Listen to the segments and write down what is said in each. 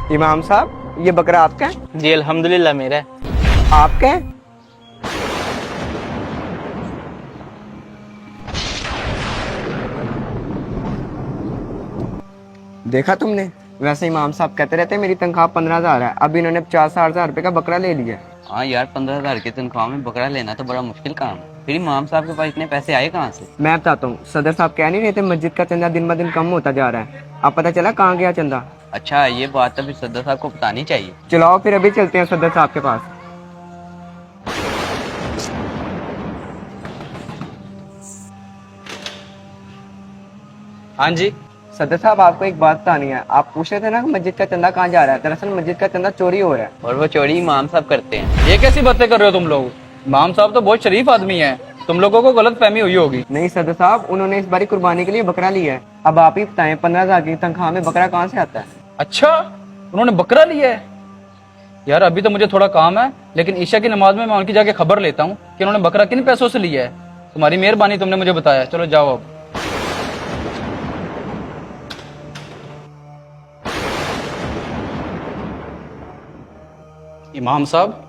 इमाम साहब, ये बकरा आपका है? जी अल्हम्दुलिल्लाह मेरा है। आपका है? देखा तुमने, वैसे इमाम साहब कहते रहते हैं मेरी तनख्वाह 15,000 है, अब इन्होंने 50-60 रुपए का बकरा ले लिया। हाँ यार, 15,000 की तनख्वाह में बकरा लेना तो बड़ा मुश्किल काम है। फिर इमाम साहब के पास इतने पैसे आए कहाँ से? मैं बताता हूँ, सदर साहब कह नहीं रहे थे मस्जिद का चंदा दिन ब दिन कम होता जा रहा है। अब पता चला कहाँ गया चंदा। अच्छा, ये बात तो फिर सदर साहब को बतानी चाहिए। चलाओ फिर अभी चलते हैं सदर साहब के पास। हाँ जी। सदर साहब, आपको एक बात बतानी है। आप पूछ रहे थे ना कि मस्जिद का चंदा कहाँ जा रहा है। दरअसल मस्जिद का चंदा चोरी हो रहा है। और वो चोरी इमाम साहब करते हैं। ये कैसी बातें कर रहे हो तुम लोग? इमाम साहब तो बहुत शरीफ आदमी है, तुम लोगों को गलत फहमी हुई होगी। नहीं सदर साहब, उन्होंने इस बारी कुर्बानी के लिए बकरा लिया है। अब आप ही बताएं, 15,000 की तनख्वाह में बकरा कहाँ से आता है? अच्छा, उन्होंने बकरा लिया है? यार अभी तो मुझे थोड़ा काम है, लेकिन ईशा की नमाज में मैं उनकी जाके खबर लेता हूँ कि उन्होंने बकरा किन पैसों से लिया है। तुम्हारी मेहरबानी, तुमने मुझे बताया। चलो जाओ अब। इमाम साहब,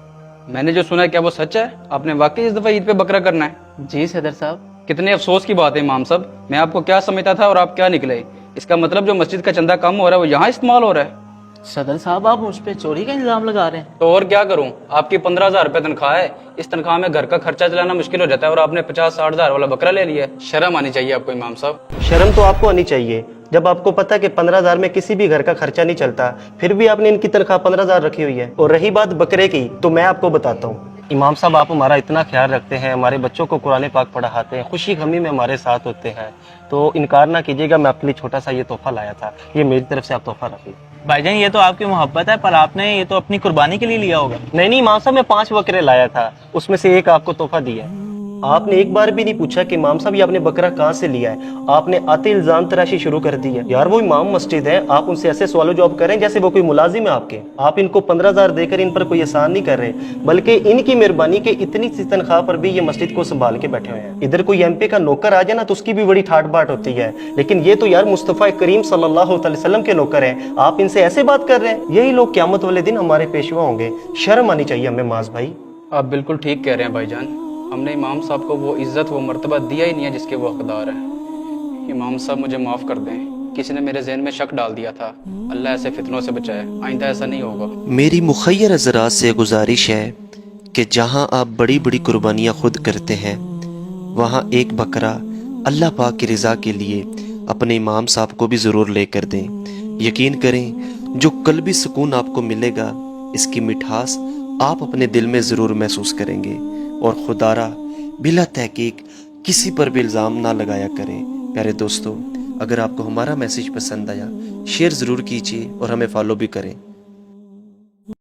मैंने जो सुना है क्या वो सच है? आपने वाकई इस दफा ईद पे बकरा करना है? जी सदर साहब। कितने अफसोस की बात है इमाम साहब। मैं आपको क्या समझता था और आप क्या निकले। इसका मतलब जो मस्जिद का चंदा कम हो रहा है वो यहाँ इस्तेमाल हो रहा है। सदर साहब, आप मुझ पे चोरी का इल्जाम लगा रहे हैं। तो और क्या करूं? आपकी 15,000 रुपए तनख्वाह है, इस तनख्वाह में घर का खर्चा चलाना मुश्किल हो जाता है और आपने 50-60 हजार वाला बकरा ले लिया है। शर्म आनी चाहिए आपको इमाम साहब। शर्म तो आपको आनी चाहिए, जब आपको पता है कि 15,000 में किसी भी घर का खर्चा नहीं चलता, फिर भी आपने इनकी तनख्वाह 15,000 रखी हुई है। और रही बात बकरे की, तो मैं आपको बताता हूँ। इमाम साहब, आप हमारा इतना ख्याल रखते हैं, हमारे बच्चों को कुरान पाक पढ़ाते हैं, खुशी गमी में हमारे साथ होते हैं, तो इनकार ना कीजिएगा। मैं आपके लिए छोटा सा ये तोहफा लाया था, ये मेरी तरफ से आप तोहफा रखिए। भाईजान, ये तो आपकी मोहब्बत है, पर आपने ये तो अपनी कुर्बानी के लिए लिया होगा। नहीं इमाम साहब, मैं 5 बकरे लाया था, उसमें से एक आपको तोहफा दिया है। आपने एक बार भी नहीं पूछा कि इमाम साहब ये आपने बकरा कहाँ से लिया है। आपने आते इल्जाम तराशी शुरू कर दी है। यार वो इमाम मस्जिद है, आप उनसे ऐसे सवालों जवाब करें जैसे वो कोई मुलाजिम है आपके। आप इनको 15,000 देकर इन पर कोई एहसान नहीं कर रहे, बल्कि इनकी मेहरबानी के इतनी सी तनख्वाह पर भी ये मस्जिद को संभाल के बैठे हुए हैं। इधर कोई एमपी का नौकर आ जाए ना तो उसकी भी बड़ी ठाट बाट होती है, लेकिन ये तो यार मुस्तफा करीम सल्लल्लाहु अलैहि वसल्लम के नौकर हैं। आप इनसे ऐसे बात कर रहे हैं। यही लोग क़यामत वाले दिन हमारे पेशवा होंगे। शर्म आनी चाहिए हमें माज भाई। आप बिल्कुल ठीक कह रहे हैं भाईजान। हमने इमाम साहब को वो इज्जत वो मर्तबा दिया ही नहीं है जिसके वो हकदार हैं। इमाम साहब मुझे माफ़ कर दें, किसी ने मेरे जहन में शक डाल दिया था। अल्लाह ऐसे फितनों से बचाए, आइंदा ऐसा नहीं होगा। मेरी मुखय्यर हज़रात से गुजारिश है कि जहाँ आप बड़ी बड़ी कुर्बानियाँ खुद करते हैं, वहाँ एक बकरा अल्लाह पाक की रज़ा के लिए अपने इमाम साहब को भी ज़रूर लेकर दें। यकीन करें, जो कल्बी सुकून आपको मिलेगा, इसकी मिठास आप अपने दिल में ज़रूर महसूस करेंगे। और खुदारा बिला तहकीक किसी पर भी इल्ज़ाम ना लगाया करें। प्यारे दोस्तों, अगर आपको हमारा मैसेज पसंद आया, शेयर ज़रूर कीजिए और हमें फॉलो भी करें।